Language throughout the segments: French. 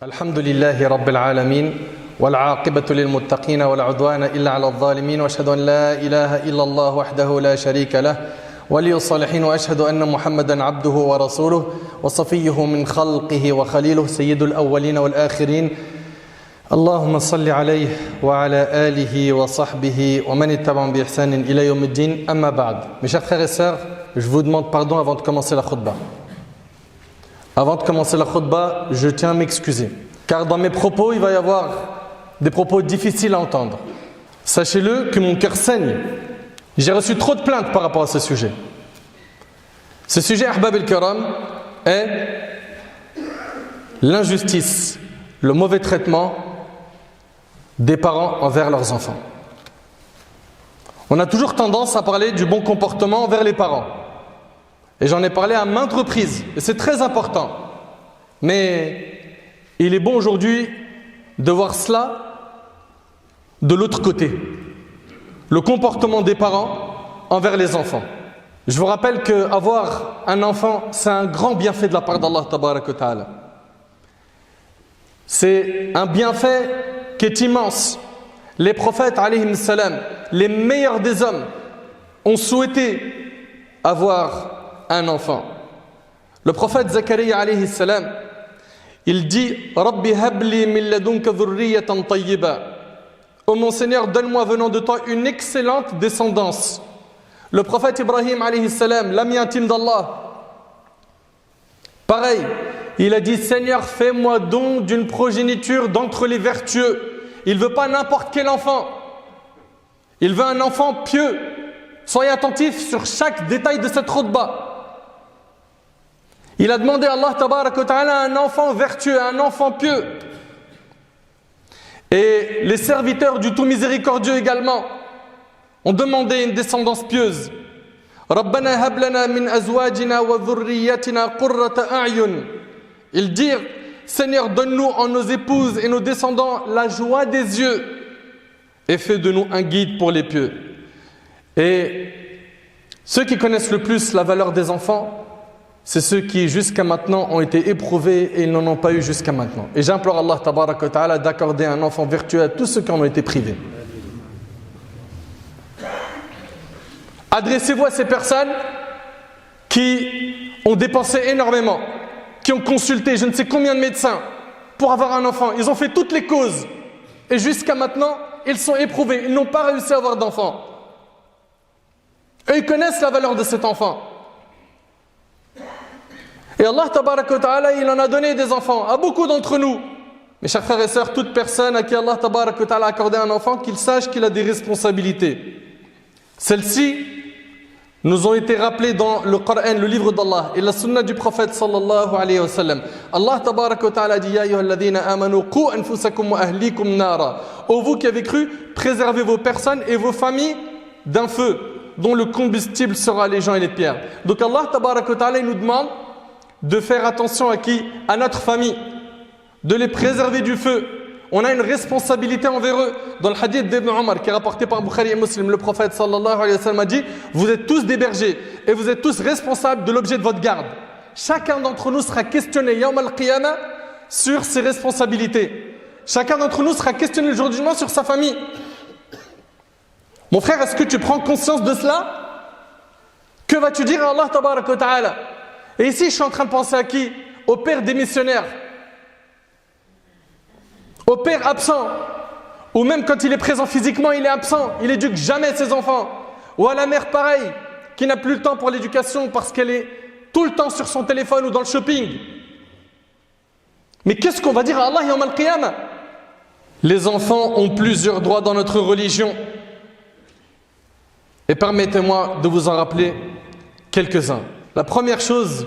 الحمد لله رب العالمين والعاقبة للمتقين ولا عدوان إلا على الظالمين وأشهد أن لا إله إلا الله وحده لا شريك له ولي الصالحين وأشهد أن محمدا عبده ورسوله وصفيه من خلقه وخليله سيد الأولين والآخرين اللهم صل عليه وعلى آله وصحبه ومن اتبعهم بإحسان إلى يوم الدين أما بعد. Mes chers frères et sœurs, je vous demande pardon avant de commencer la khutbah. Avant de commencer la khutbah, je tiens à m'excuser. Car dans mes propos, il va y avoir des propos difficiles à entendre. Sachez-le que mon cœur saigne. J'ai reçu trop de plaintes par rapport à ce sujet. Ce sujet, Ahbab el-Kiram, est l'injustice, le mauvais traitement des parents envers leurs enfants. On a toujours tendance à parler du bon comportement envers les parents. Et j'en ai parlé à maintes reprises, et c'est très important. Mais il est bon aujourd'hui de voir cela de l'autre côté. Le comportement des parents envers les enfants. Je vous rappelle qu'avoir un enfant, c'est un grand bienfait de la part d'Allah Tabarak wa Ta'ala. C'est un bienfait qui est immense. Les prophètes, alayhim salam, les meilleurs des hommes, ont souhaité avoir un enfant. Le prophète Zakaria alayhi salam, il dit Rabbi habli min ladunka dhurriyatan tayyiba. Ô mon Seigneur, donne-moi venant de toi une excellente descendance. Le prophète Ibrahim alayhi salam, l'ami intime d'Allah, pareil, il a dit Seigneur, fais-moi don d'une progéniture d'entre les vertueux. Il ne veut pas n'importe quel enfant. Il veut un enfant pieux. Soyez attentifs sur chaque détail de cette khutbah. Il a demandé à Allah Tabarak wa Ta'ala un enfant vertueux, un enfant pieux. Et les serviteurs du tout miséricordieux également ont demandé une descendance pieuse. Rabbana hab lana min azwajina wa dhurriyyatina qurrata a'yun. Ils dirent Seigneur, donne-nous en nos épouses et nos descendants la joie des yeux et fais de nous un guide pour les pieux. Et ceux qui connaissent le plus la valeur des enfants, c'est ceux qui jusqu'à maintenant ont été éprouvés et ils n'en ont pas eu jusqu'à maintenant. Et j'implore Allah Tabarak wa Ta'ala d'accorder un enfant vertueux à tous ceux qui en ont été privés. Adressez-vous à ces personnes qui ont dépensé énormément, qui ont consulté je ne sais combien de médecins pour avoir un enfant. Ils ont fait toutes les causes. Et jusqu'à maintenant, ils sont éprouvés. Ils n'ont pas réussi à avoir d'enfant. Eux, ils connaissent la valeur de cet enfant. Et Allah Tabarak wa Ta'ala, il en a donné des enfants à beaucoup d'entre nous. Mes chers frères et sœurs, toute personne à qui Allah Tabarak wa Ta'ala a accordé un enfant, qu'il sache qu'il a des responsabilités. Celles-ci nous ont été rappelées dans le Coran, le livre d'Allah, et la sunna du prophète sallallahu alayhi wa sallam. Allah Tabarak wa Ta'ala dit Ya ayyuhalladhina amanu qu anfusakum wa ahlikum nara. Ô vous qui avez cru, préservez vos personnes et vos familles d'un feu dont le combustible sera les gens et les pierres. Donc Allah Tabarak wa Ta'ala nous demande de faire attention à qui? À notre famille, de les préserver du feu. On a une responsabilité envers eux. Dans le hadith d'Ibn Omar qui est rapporté par Bukhari et Muslim, le prophète sallallahu alayhi wa sallam a dit vous êtes tous des bergers et vous êtes tous responsables de l'objet de votre garde. Chacun d'entre nous sera questionné Yawm al-Qiyamah sur ses responsabilités. Chacun d'entre nous sera questionné le jour du jugement sur sa famille. Mon frère, est-ce que tu prends conscience de cela? Que vas-tu dire à Allah Tabarak wa Ta'ala? Et ici, je suis en train de penser à qui? Au père démissionnaire, au père absent, ou même quand il est présent physiquement, il est absent, il n'éduque jamais ses enfants. Ou à la mère, pareil, qui n'a plus le temps pour l'éducation parce qu'elle est tout le temps sur son téléphone ou dans le shopping. Mais qu'est-ce qu'on va dire à Allah Yawm al-Qiyamah? Les enfants ont plusieurs droits dans notre religion. Et permettez-moi de vous en rappeler quelques-uns. La première chose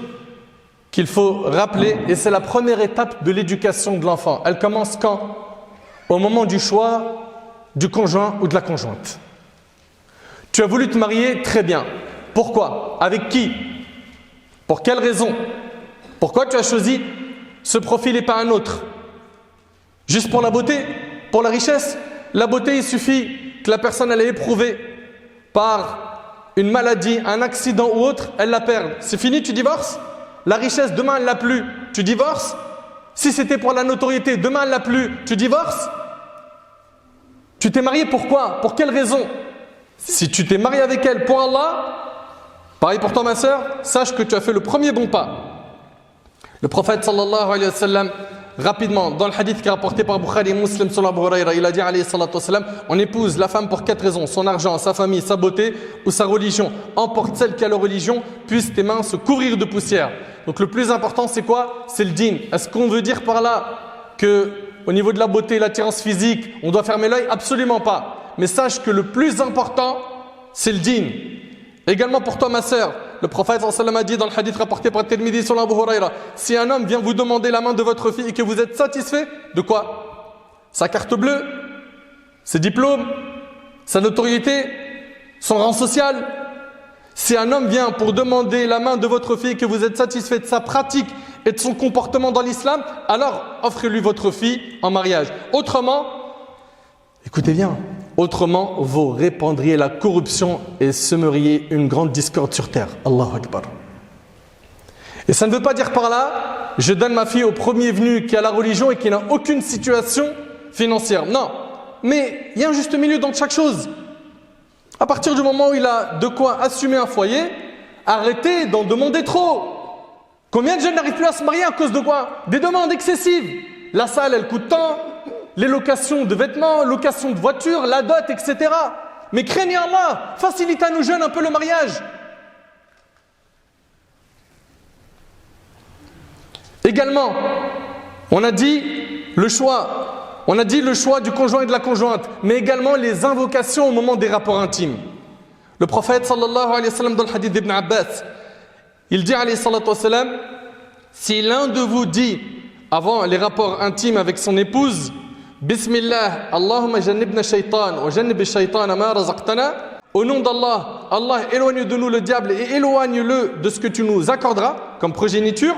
qu'il faut rappeler, et c'est la première étape de l'éducation de l'enfant, elle commence quand? Au moment du choix du conjoint ou de la conjointe. Tu as voulu te marier, très bien. Pourquoi? Avec qui? Pour quelle raison? Pourquoi tu as choisi ce profil et pas un autre? Juste pour la beauté? Pour la richesse? La beauté, il suffit que la personne elle ait éprouvé par une maladie, un accident ou autre, elle la perd. C'est fini, tu divorces? La richesse, demain, elle l'a plus. Tu divorces? Si c'était pour la notoriété, demain elle l'a plus, tu divorces? Tu t'es marié pourquoi? Pour quelle raison? Si tu t'es marié avec elle pour Allah, pareil pour toi ma sœur, sache que tu as fait le premier bon pas. Le prophète sallallahu alayhi wa sallam, rapidement, dans le hadith qui est rapporté par Bukhari et Muslim sur Abu Huraira, il a dit alayhi salatu wassalam, on épouse la femme pour 4 raisons, son argent, sa famille, sa beauté ou sa religion. Emporte celle qui a la religion, puissent tes mains se couvrir de poussière. Donc le plus important c'est quoi? C'est le din. Est-ce qu'on veut dire par là que au niveau de la beauté, l'attirance physique, on doit fermer l'œil? Absolument pas. Mais sache que le plus important, c'est le din. Également pour toi ma sœur, le prophète sallallahu alayhi wa sallam a dit dans le hadith rapporté par Tirmidhi sur Abu Huraira, si un homme vient vous demander la main de votre fille et que vous êtes satisfait, de quoi? Sa carte bleue, ses diplômes, sa notoriété, son rang social. Si un homme vient pour demander la main de votre fille et que vous êtes satisfait de sa pratique et de son comportement dans l'islam, alors offrez-lui votre fille en mariage. Autrement, écoutez bien, autrement vous répandriez la corruption et semeriez une grande discorde sur terre. Allahu Akbar. Et ça ne veut pas dire par là, je donne ma fille au premier venu qui a la religion et qui n'a aucune situation financière. Non, mais il y a un juste milieu dans chaque chose. À partir du moment où il a de quoi assumer un foyer, arrêtez d'en demander trop. Combien de jeunes n'arrivent plus à se marier à cause de quoi? Des demandes excessives. La salle, elle coûte tant, les locations de vêtements, location de voitures, la dot, etc. Mais craignez Allah, facilitez à nos jeunes un peu le mariage. Également, on a dit le choix. On a dit le choix du conjoint et de la conjointe, mais également les invocations au moment des rapports intimes. Le prophète sallallahu alayhi wa sallam dans le hadith d'Ibn Abbas, il dit alayhi salatu wa sallam, si l'un de vous dit avant les rapports intimes avec son épouse, Bismillah, Allahumma jannibna shaytan wa jannib shaytan ma razaqtana, au nom d'Allah, Allah éloigne de nous le diable et éloigne-le de ce que tu nous accorderas comme progéniture,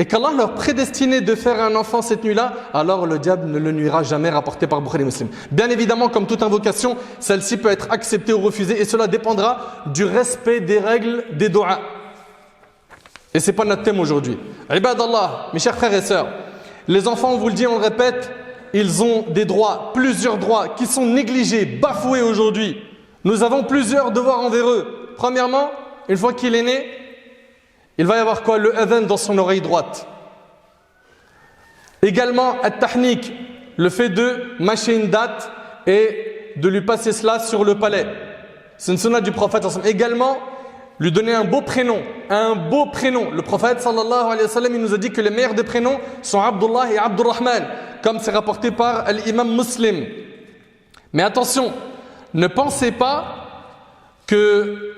et qu'Allah leur prédestinait de faire un enfant cette nuit-là, alors le diable ne le nuira jamais, rapporté par Bukhari et Muslim. Bien évidemment, comme toute invocation, celle-ci peut être acceptée ou refusée, et cela dépendra du respect des règles des doigts. Et ce n'est pas notre thème aujourd'hui. Ibadallah, mes chers frères et sœurs, les enfants, on vous le dit, on le répète, ils ont des droits, plusieurs droits, qui sont négligés, bafoués aujourd'hui. Nous avons plusieurs devoirs envers eux. Premièrement, une fois qu'il est né, il va y avoir quoi? Le adhan dans son oreille droite. Également, at-tahnik, le fait de mâcher une date et de lui passer cela sur le palais. C'est une sunna du prophète. Également, lui donner un beau prénom. Un beau prénom. Le prophète sallallahu alayhi wa sallam, il nous a dit que les meilleurs des prénoms sont Abdullah et Abdurrahman, comme c'est rapporté par l'imam Muslim. Mais attention, ne pensez pas que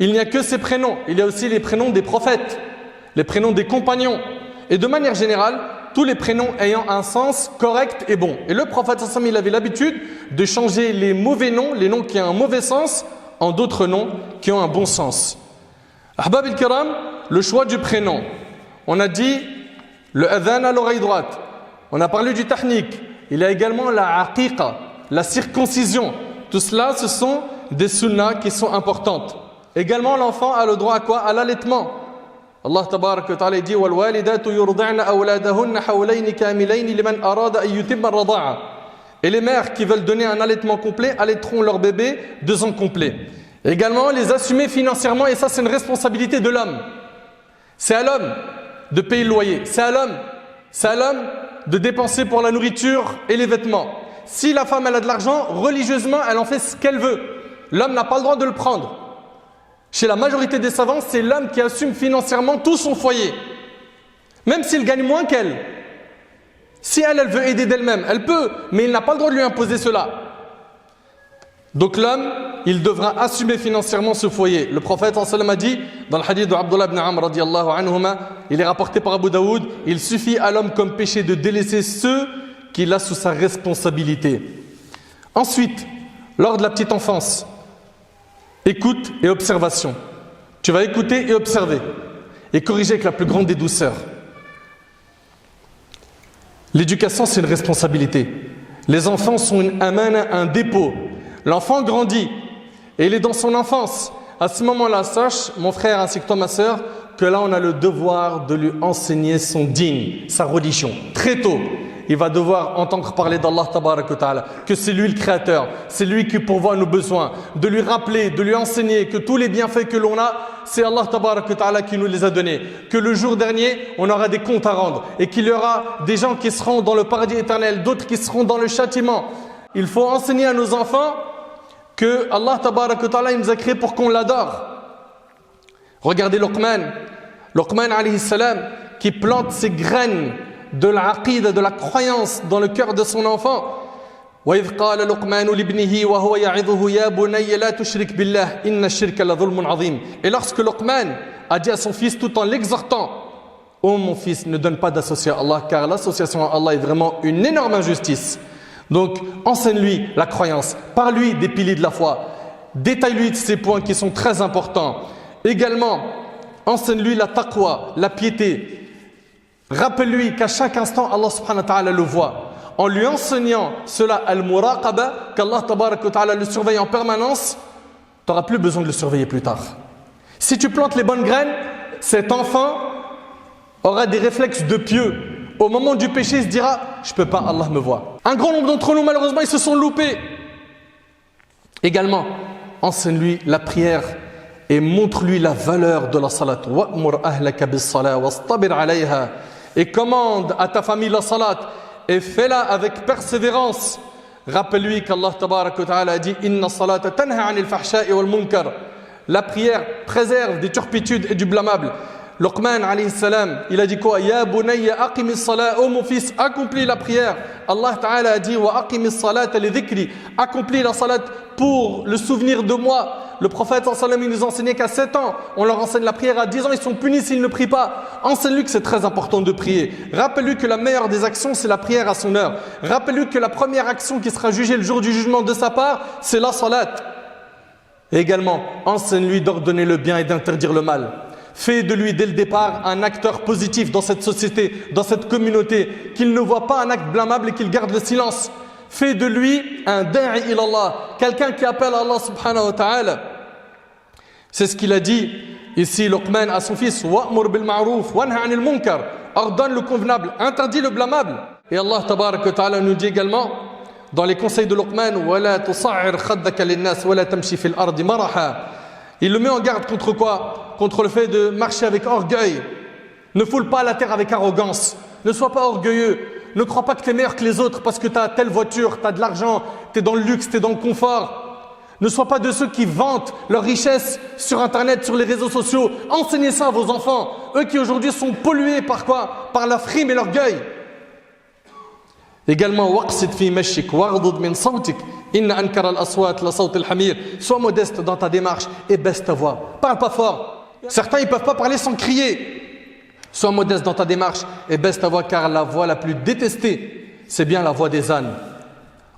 il n'y a que ces prénoms, il y a aussi les prénoms des prophètes, les prénoms des compagnons. Et de manière générale, tous les prénoms ayant un sens correct et bon. Et le prophète, il avait l'habitude de changer les mauvais noms, les noms qui ont un mauvais sens, en d'autres noms qui ont un bon sens. Ahbab al-Kiram, le choix du prénom. On a dit le adhan à l'oreille droite. On a parlé du tahnik. Il y a également la aqiqa, la circoncision. Tout cela, ce sont des sunnas qui sont importantes. Également, l'enfant a le droit à quoi? À l'allaitement. Allah tabarak wa ta'ala dit وَالْوَالِدَاتُ يُرْضِعْنَ أَوْلَادَهُنَّ حَوْلَيْنِ كَامِلَيْنِ لِمَنْ أَرَادَ أَن يُتِمَّ الرَّضَاعَةَ. Et les mères qui veulent donner un allaitement complet allaiteront leur bébé 2 ans complets. Également, les assumer financièrement, et ça c'est une responsabilité de l'homme. C'est à l'homme de payer le loyer. C'est à l'homme de dépenser pour la nourriture et les vêtements. Si la femme elle a de l'argent, religieusement, elle en fait ce qu'elle veut. L'homme n'a pas le droit de le prendre. Chez la majorité des savants, c'est l'homme qui assume financièrement tout son foyer. Même s'il gagne moins qu'elle. Si elle veut aider d'elle-même, elle peut, mais il n'a pas le droit de lui imposer cela. Donc l'homme, il devra assumer financièrement ce foyer. Le prophète sallallahu alayhi wa sallam a dit, dans le hadith de Abdullah ibn Amr radiyallahu anhuma, il est rapporté par Abu Daoud, il suffit à l'homme comme péché de délaisser ceux qu'il a sous sa responsabilité. Ensuite, lors de la petite enfance, écoute et observation. Tu vas écouter et observer et corriger avec la plus grande des douceurs. L'éducation, c'est une responsabilité. Les enfants sont une amana, un dépôt. L'enfant grandit et il est dans son enfance. À ce moment-là, sache, mon frère ainsi que toi, ma sœur, que là on a le devoir de lui enseigner son dîn, sa religion. Très tôt, il va devoir entendre parler d'Allah Tabarak wa Ta'ala, que c'est lui le créateur, c'est lui qui pourvoit nos besoins, de lui rappeler, de lui enseigner que tous les bienfaits que l'on a, c'est Allah Tabarak wa Ta'ala qui nous les a donnés, que le jour dernier, on aura des comptes à rendre et qu'il y aura des gens qui seront dans le paradis éternel, d'autres qui seront dans le châtiment. Il faut enseigner à nos enfants que Allah Tabarak wa Ta'ala il nous a créés pour qu'on l'adore. Regardez Luqman alayhi salam qui plante ses graines de l'aqida, de la croyance dans le cœur de son enfant. وَإِذْ قَالَ لُقْمَانُ لِابْنِهِ وَهُوَ يَعِظُهُ يَا بُنَيَّ لَا تُشْرِكْ بِاللَّهِ إِنَّ الشِّرْكَ لَظُلْمٌ عَظِيمٌ. Et lorsque Luqman a dit à son fils tout en l'exhortant, ô mon fils, ne donne pas d'associé à Allah, car l'association à Allah est vraiment une énorme injustice. Donc enseigne-lui la croyance, parle-lui des piliers de la foi, détaille-lui ces points qui sont très importants. Également, enseigne-lui la taqwa, la piété. Rappelle-lui qu'à chaque instant, Allah subhanahu wa ta'ala le voit. En lui enseignant cela, al-muraqaba, qu'Allah tabarak wa ta'ala le surveille en permanence, tu n'auras plus besoin de le surveiller plus tard. Si tu plantes les bonnes graines, cet enfant aura des réflexes de pieux. Au moment du péché, il se dira, je ne peux pas, Allah me voit. Un grand nombre d'entre nous, malheureusement, ils se sont loupés. Également, enseigne-lui la prière et montre-lui la valeur de la salat. Wa'mur ahlaka bis-salat wastabir 'alayha. Et commande à ta famille la salat et fais-la avec persévérance. Rappelle-lui qu'Allah tabarak wa ta'ala a dit Inna salata tanha 'anil fahsha'i wal munkar. La prière préserve des turpitudes et du blâmable. Luqman alayhi salam, il a dit quoi? Ya bunayya aqimis salat, oh mon fils, accomplis la prière. Allah ta'ala a dit wa aqimis salata li dhikri, accomplis la salat pour le souvenir de moi. Le prophète sallallahu alayhi wa sallam, il nous enseignait qu'à 7 ans, on leur enseigne la prière, à 10 ans, ils sont punis s'ils ne prient pas. Enseigne-lui que c'est très important de prier. Rappelle-lui que la meilleure des actions, c'est la prière à son heure. Rappelle-lui que la première action qui sera jugée le jour du jugement de sa part, c'est la salat. Et également, enseigne-lui d'ordonner le bien et d'interdire le mal. Fais de lui dès le départ un acteur positif dans cette société, dans cette communauté, qu'il ne voit pas un acte blâmable et qu'il garde le silence. Fais de lui un da'i ilallah, quelqu'un qui appelle Allah subhanahu wa ta'ala. C'est ce qu'il a dit ici Luqman à son fils, wa'mur bil ma'ruf wanha 'anil munkar, ordonne le convenable, interdit le blâmable. Et Allah tabarak wa ta'ala nous dit également dans les conseils de Luqman, wala tusa'ir khaddaka lin-nas wala tamshi fil ardi maraha. Il le met en garde contre quoi? Contre le fait de marcher avec orgueil. Ne foule pas la terre avec arrogance. Ne sois pas orgueilleux. Ne crois pas que tu es meilleur que les autres parce que tu as telle voiture, tu as de l'argent, tu es dans le luxe, tu es dans le confort. Ne sois pas de ceux qui vantent leur richesse sur Internet, sur les réseaux sociaux. Enseignez ça à vos enfants. Eux qui aujourd'hui sont pollués par quoi? Par la frime et l'orgueil. Également, waqsid fi mashik waghdud min sawtik. Inna ankara al-aswat la sawt al-hamir. Sois modeste dans ta démarche et baisse ta voix. Parle pas fort. Certains ils peuvent pas parler sans crier. Sois modeste dans ta démarche et baisse ta voix, car la voix la plus détestée, c'est bien la voix des ânes.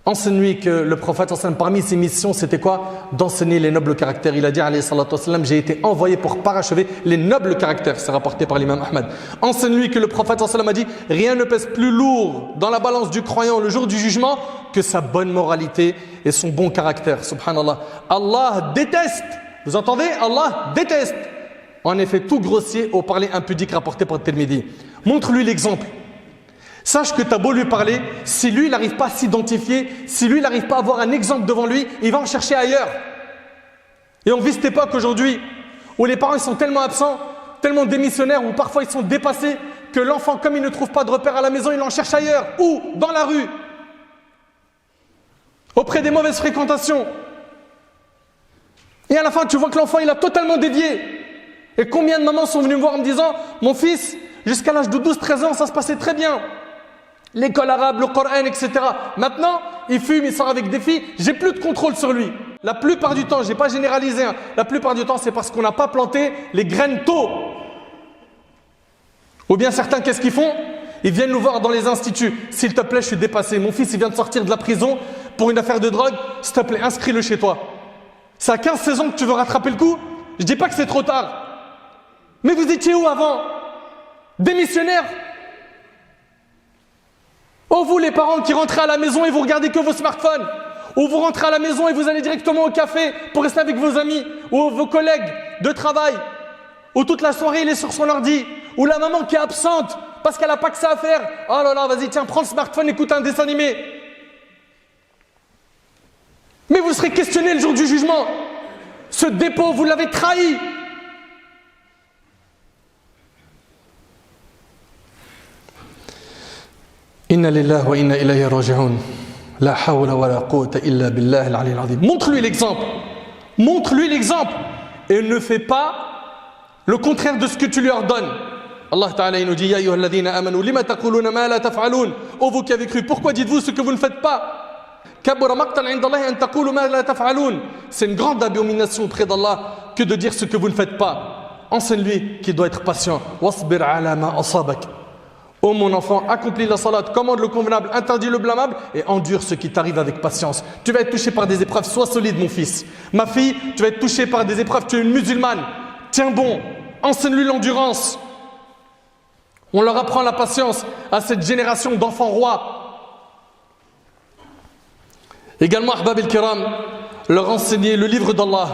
Enseigne-lui que le prophète, parmi ses missions, c'était quoi? D'enseigner les nobles caractères. Il a dit, alayhi salatu wassalam, j'ai été envoyé pour parachever les nobles caractères. C'est rapporté par l'imam Ahmad. Enseigne-lui que le prophète a dit, rien ne pèse plus lourd dans la balance du croyant le jour du jugement que sa bonne moralité et son bon caractère. Subhanallah. Allah déteste. Vous entendez? Allah déteste. En effet, tout grossier au parler impudique rapporté par Tirmidhi. Montre-lui l'exemple. Sache que tu as beau lui parler, si lui il n'arrive pas à s'identifier, si lui il n'arrive pas à avoir un exemple devant lui, il va en chercher ailleurs. Et on vit cette époque aujourd'hui où les parents ils sont tellement absents, tellement démissionnaires, où parfois ils sont dépassés, que l'enfant, comme il ne trouve pas de repère à la maison, il en cherche ailleurs. Où? Dans la rue. Auprès des mauvaises fréquentations. Et à la fin, tu vois que l'enfant il a totalement dévié. Et combien de mamans sont venues me voir en me disant, mon fils, jusqu'à l'âge de 12-13 ans, ça se passait très bien. L'école arabe, le Coran, etc. Maintenant, il fume, il sort avec des filles, j'ai plus de contrôle sur lui. La plupart du temps, je n'ai pas généralisé, hein. La plupart du temps, c'est parce qu'on n'a pas planté les graines tôt. Ou bien certains, qu'est-ce qu'ils font? Ils viennent nous voir dans les instituts. S'il te plaît, je suis dépassé. Mon fils, il vient de sortir de la prison pour une affaire de drogue. S'il te plaît, inscris-le chez toi. C'est à 15-16 ans que tu veux rattraper le coup? Je dis pas que c'est trop tard. Mais vous étiez où avant? Démissionnaires? Oh vous les parents qui rentrez à la maison et vous regardez que vos smartphones, ou vous rentrez à la maison et vous allez directement au café pour rester avec vos amis ou vos collègues de travail. Ou toute la soirée il est sur son ordi. Ou la maman qui est absente parce qu'elle n'a pas que ça à faire. Oh là là, vas-y, tiens, prends le smartphone, écoute un dessin animé. Mais vous serez questionné le jour du jugement. Ce dépôt, vous l'avez trahi. Inna lillahi wa inna ilayhi raji'un. La hawla wa la quwwata illa billahi al-ali al-azim. Montre-lui l'exemple. Montre-lui l'exemple. Et ne fais pas le contraire de ce que tu lui ordonnes. Allah Ta'ala il nous dit Ya ayyuhalladhina amanu lima taquluna ma la taf'alun. Ô vous qui avez cru, pourquoi dites-vous ce que vous ne faites pas? Kabura maqtan 'inda Allah an taqulu ma la taf'alun. C'est une grande abomination auprès d'Allah que de dire ce que vous ne faites pas. Enseigne-lui qu'il doit être patient. Wasbir 'ala ma asabak. Ô mon enfant, accomplis la salat, commande le convenable, interdis le blâmable et endure ce qui t'arrive avec patience. Tu vas être touché par des épreuves, sois solide mon fils. Ma fille, tu vas être touché par des épreuves, tu es une musulmane. Tiens bon, enseigne-lui l'endurance. On leur apprend la patience à cette génération d'enfants rois. Également, Ahbab el-Kiram, leur enseigner le livre d'Allah.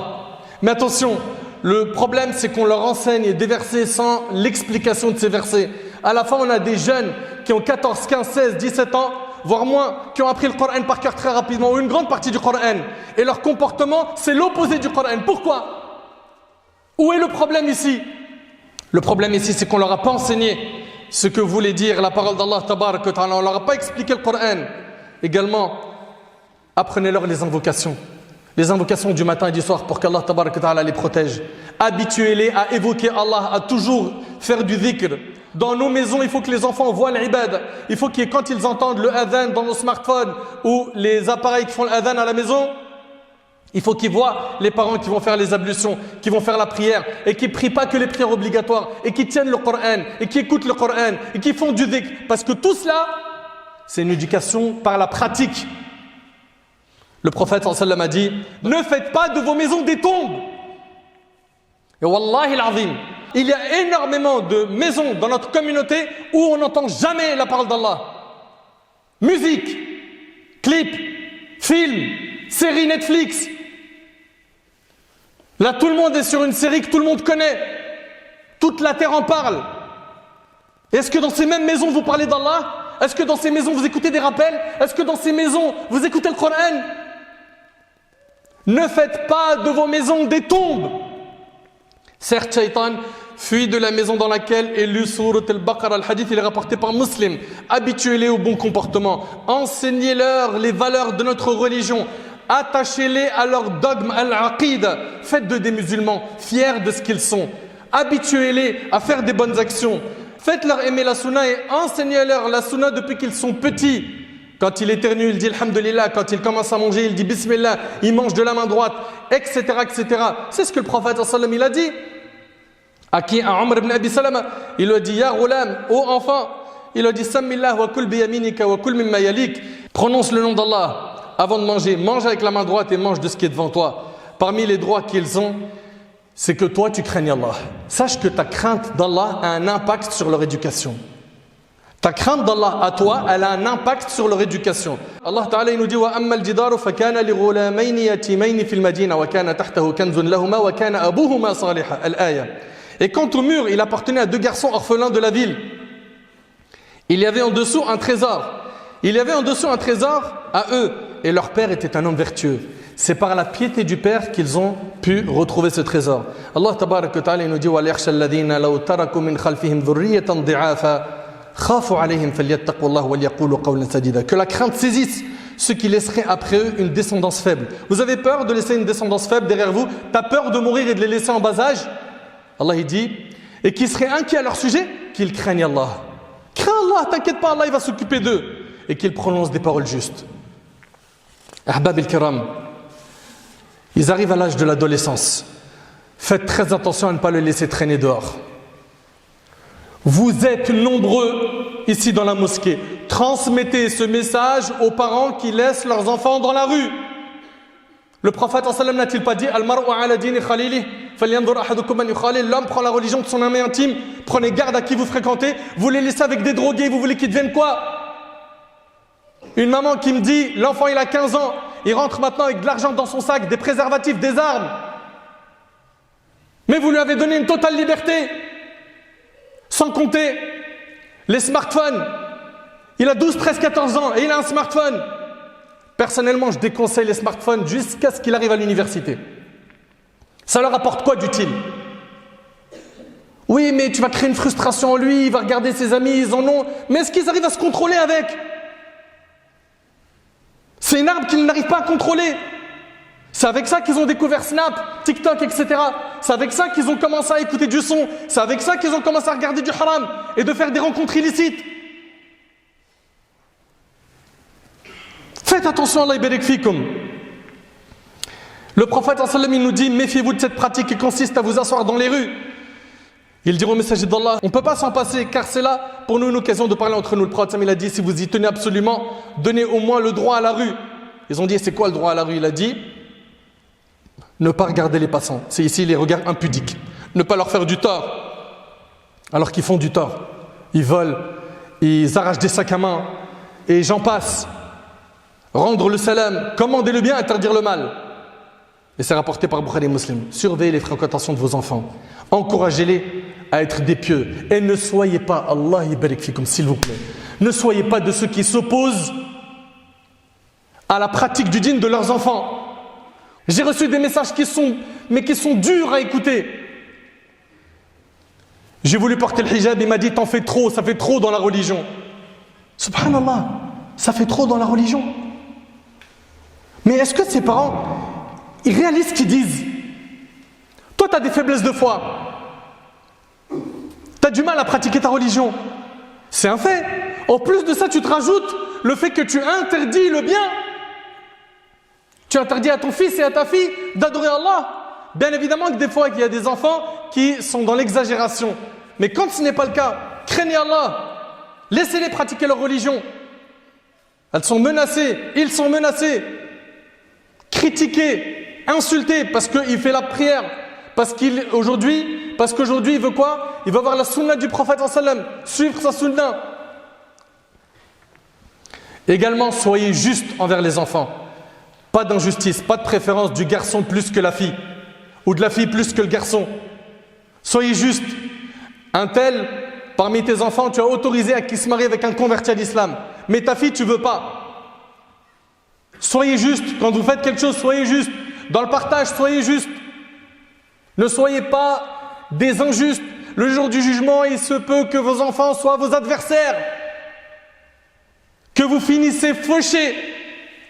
Mais attention, le problème c'est qu'on leur enseigne des versets sans l'explication de ces versets. À la fin, on a des jeunes qui ont 14, 15, 16, 17 ans, voire moins, qui ont appris le Coran par cœur très rapidement, ou une grande partie du Coran. Et leur comportement, c'est l'opposé du Coran. Pourquoi? Où est le problème ici? Le problème ici, c'est qu'on ne leur a pas enseigné ce que voulait dire la parole d'Allah Tabarak wa Ta'ala. On ne leur a pas expliqué le Coran. Également, apprenez-leur les invocations. Les invocations du matin et du soir pour qu'Allah Tabarak wa Ta'ala les protège. Habituez-les à évoquer Allah, à toujours faire du dhikr. Dans nos maisons, il faut que les enfants voient l'ibad. Il faut que quand ils entendent le adhan dans nos smartphones ou les appareils qui font l'adhan à la maison, il faut qu'ils voient les parents qui vont faire les ablutions, qui vont faire la prière et qui ne prient pas que les prières obligatoires et qui tiennent le Coran et qui écoutent le Coran et qui font du dhikr. Parce que tout cela, c'est une éducation par la pratique. Le prophète sallallahu alayhi wa sallam a dit « Ne faites pas de vos maisons des tombes !» Et wallahi al-azim, il y a énormément de maisons dans notre communauté où on n'entend jamais la parole d'Allah. Musique, clips, films, séries Netflix. Là, tout le monde est sur une série que tout le monde connaît. Toute la terre en parle. Est-ce que dans ces mêmes maisons, vous parlez d'Allah? Est-ce que dans ces maisons, vous écoutez des rappels? Est-ce que dans ces maisons, vous écoutez le Coran? Ne faites pas de vos maisons des tombes. Certes, Shaitan fuit de la maison dans laquelle est lu Surat al-Baqarah. Le hadith, il est rapporté par Muslim. Habituez-les au bon comportement. Enseignez-leur les valeurs de notre religion. Attachez-les à leur dogme al-aqida. Faites d'eux des musulmans fiers de ce qu'ils sont. Habituez-les à faire des bonnes actions. Faites-leur aimer la sunna et enseignez-leur la sunna depuis qu'ils sont petits. Quand il éternue, il dit Alhamdulillah. Quand il commence à manger, il dit Bismillah. Il mange de la main droite, etc. etc. C'est ce que le prophète sallam il a dit. À qui? À Omar ibn Abi Salama. Il a dit Ya ghulam, ô enfant. Il a dit Sammillah wa kul biyaminika wa kul mimma yalik. Prononce le nom d'Allah avant de manger. Mange avec la main droite et mange de ce qui est devant toi. Parmi les droits qu'ils ont, c'est que toi tu craignes Allah. Sache que ta crainte d'Allah a un impact sur leur éducation. Ta crainte d'Allah à toi, elle a un impact sur leur éducation. Allah Ta'ala il nous dit wa amma al-jidaru fa kana li ghulamayn yatimayn fi al-madina wa kana tahtahu kanzun lahumā wa kana abūhumā ṣāliḥan. Al-aya. Et quant au mur, il appartenait à deux garçons orphelins de la ville. Il y avait en dessous un trésor. Il y avait en dessous un trésor à eux et leur père était un homme vertueux. C'est par la piété du père qu'ils ont pu retrouver ce trésor. Allah Tabarak wa Ta'ala il nous dit wa liyakhsha alladhīna law taraku min khalfihim dhurriyyatan ḍi'āfan khafu 'alayhim falyattaqullaha wa liyaqūlū qawlan sadīdā. Que la crainte saisisse ceux qui laisseraient après eux une descendance faible. Vous avez peur de laisser une descendance faible derrière vous? Tu as peur de mourir et de les laisser en bas âge? Allah il dit, et qui seraient inquiets à leur sujet, qu'ils craignent Allah. Crains Allah, t'inquiète pas, Allah il va s'occuper d'eux. Et qu'ils prononcent des paroles justes. Ahbab el-Kiram, ils arrivent à l'âge de l'adolescence. Faites très attention à ne pas le laisser traîner dehors. Vous êtes nombreux ici dans la mosquée. Transmettez ce message aux parents qui laissent leurs enfants dans la rue. Le prophète sallam n'a-t-il pas dit Al-mar'u ala dini khalili falyanzur ahadukum man yukhalil. L'homme prend la religion de son ami intime. Prenez garde à qui vous fréquentez. Vous les laissez avec des drogués, vous voulez qu'ils deviennent quoi? Une maman qui me dit l'enfant il a 15 ans, il rentre maintenant avec de l'argent dans son sac, des préservatifs, des armes. Mais vous lui avez donné une totale liberté. Sans compter les smartphones. Il a 12, 13, 14 ans et il a un smartphone. Personnellement, je déconseille les smartphones jusqu'à ce qu'il arrive à l'université. Ça leur apporte quoi d'utile? Oui, mais tu vas créer une frustration en lui, il va regarder ses amis, ils en ont. Mais est-ce qu'ils arrivent à se contrôler avec? C'est une arme qu'ils n'arrivent pas à contrôler. C'est avec ça qu'ils ont découvert Snap, TikTok, etc. C'est avec ça qu'ils ont commencé à écouter du son. C'est avec ça qu'ils ont commencé à regarder du haram et de faire des rencontres illicites. Faites attention, Allah yabarik fikum. Le prophète sallam, il nous dit, méfiez-vous de cette pratique qui consiste à vous asseoir dans les rues. Il dit au messager d'Allah, on ne peut pas s'en passer car c'est là pour nous une occasion de parler entre nous. Le prophète il a dit, si vous y tenez absolument, donnez au moins le droit à la rue. Ils ont dit, c'est quoi le droit à la rue? Il a dit, ne pas regarder les passants. C'est ici les regards impudiques. Ne pas leur faire du tort alors qu'ils font du tort. Ils volent, ils arrachent des sacs à main et j'en passe. Rendre le salam, commander le bien, interdire le mal. Et c'est rapporté par Bukhari et Muslim. Surveillez les fréquentations de vos enfants. Encouragez-les à être des pieux. Et ne soyez pas, Allah yabarik fikum, s'il vous plaît, ne soyez pas de ceux qui s'opposent à la pratique du dîn de leurs enfants. J'ai reçu des messages qui sont durs à écouter. J'ai voulu porter le hijab, il m'a dit, t'en fais trop, ça fait trop dans la religion. Subhanallah, ça fait trop dans la religion. Mais est-ce que ses parents, ils réalisent ce qu'ils disent? Toi, tu as des faiblesses de foi. Tu as du mal à pratiquer ta religion. C'est un fait. En plus de ça, tu te rajoutes le fait que tu interdis le bien. Tu interdis à ton fils et à ta fille d'adorer Allah. Bien évidemment que des fois, il y a des enfants qui sont dans l'exagération. Mais quand ce n'est pas le cas, craignez Allah. Laissez-les pratiquer leur religion. Elles sont menacées. Ils sont menacés. Critiquer, insulter parce qu'il fait la prière, parce qu'aujourd'hui il veut quoi? Il veut avoir la sunna du prophète sallam, suivre sa sunna. Également, soyez juste envers les enfants. Pas d'injustice, pas de préférence du garçon plus que la fille ou de la fille plus que le garçon. Soyez juste. Un tel, parmi tes enfants, tu as autorisé à qu'il se marie avec un converti à l'islam, mais ta fille tu veux pas. Soyez juste, quand vous faites quelque chose, soyez juste. Dans le partage, soyez juste. Ne soyez pas des injustes. Le jour du jugement, il se peut que vos enfants soient vos adversaires. Que vous finissez fauchés,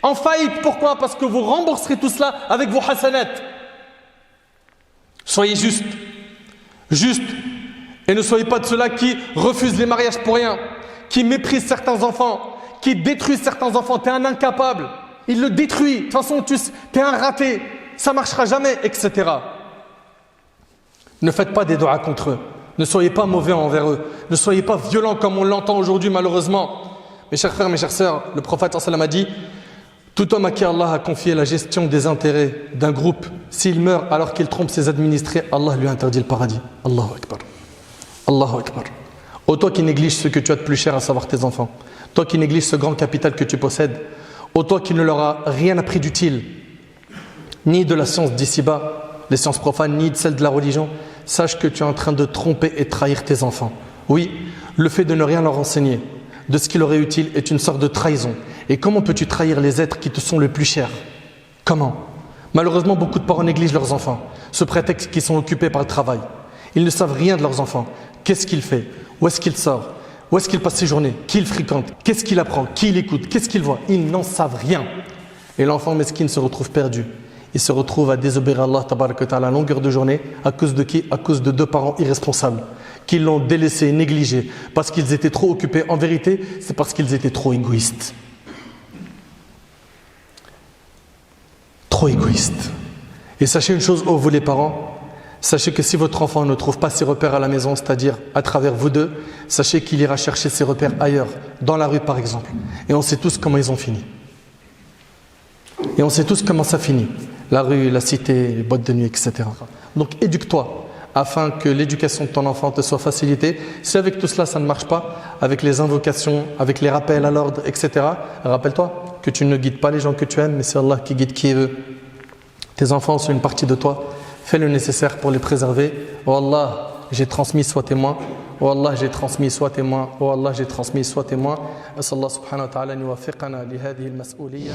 en faillite. Pourquoi? Parce que vous rembourserez tout cela avec vos hasanat. Soyez juste. Juste. Et ne soyez pas de ceux-là qui refusent les mariages pour rien, qui méprisent certains enfants, qui détruisent certains enfants. Tu es un incapable. Il le détruit. De toute façon, tu es un raté. Ça ne marchera jamais, etc. Ne faites pas des doigts contre eux. Ne soyez pas mauvais envers eux. Ne soyez pas violents comme on l'entend aujourd'hui, malheureusement. Mes chers frères, mes chères sœurs, le prophète sallam a dit, tout homme à qui Allah a confié la gestion des intérêts d'un groupe, s'il meurt alors qu'il trompe ses administrés, Allah lui interdit le paradis. Allahu Akbar. Allahu Akbar. Ô toi qui négliges ce que tu as de plus cher, à savoir tes enfants. Toi qui négliges ce grand capital que tu possèdes. Ô toi qui ne leur a rien appris d'utile, ni de la science d'ici-bas, les sciences profanes, ni de celle de la religion, sache que tu es en train de tromper et trahir tes enfants. Oui, le fait de ne rien leur enseigner, de ce qui leur est utile, est une sorte de trahison. Et comment peux-tu trahir les êtres qui te sont le plus chers? Comment? Malheureusement, beaucoup de parents négligent leurs enfants, sous prétexte qu'ils sont occupés par le travail. Ils ne savent rien de leurs enfants. Qu'est-ce qu'il fait? Où est-ce qu'il sort? Où est-ce qu'il passe ses journées? Qui il fréquente? Qu'est-ce qu'il apprend? Qui il écoute? Qu'est-ce qu'il voit? Ils n'en savent rien. Et l'enfant mesquin se retrouve perdu. Il se retrouve à désobéir à Allah tabaraka wa ta'ala à longueur de journée. À cause de qui? À cause de deux parents irresponsables qui l'ont délaissé, négligé, parce qu'ils étaient trop occupés. En vérité, c'est parce qu'ils étaient trop égoïstes. Trop égoïstes. Et sachez une chose, ô vous les parents, sachez que si votre enfant ne trouve pas ses repères à la maison, c'est-à-dire à travers vous deux, sachez qu'il ira chercher ses repères ailleurs, dans la rue par exemple. Et on sait tous comment ils ont fini. Et on sait tous comment ça finit. La rue, la cité, les boîtes de nuit, etc. Donc éduque-toi afin que l'éducation de ton enfant te soit facilitée. Si avec tout cela ça ne marche pas, avec les invocations, avec les rappels à l'ordre, etc., rappelle-toi que tu ne guides pas les gens que tu aimes, mais c'est Allah qui guide qui il veut. Tes enfants sont une partie de toi. fais le nécessaire pour les préserver. Oh Allah, j'ai transmis, sois témoin. Oh Allah, j'ai transmis, sois témoin. Oh Allah, j'ai transmis, sois témoin. As'Allah subhanahu wa ta'ala an yuwaffiqana li hadhihi al-mas'uliyya.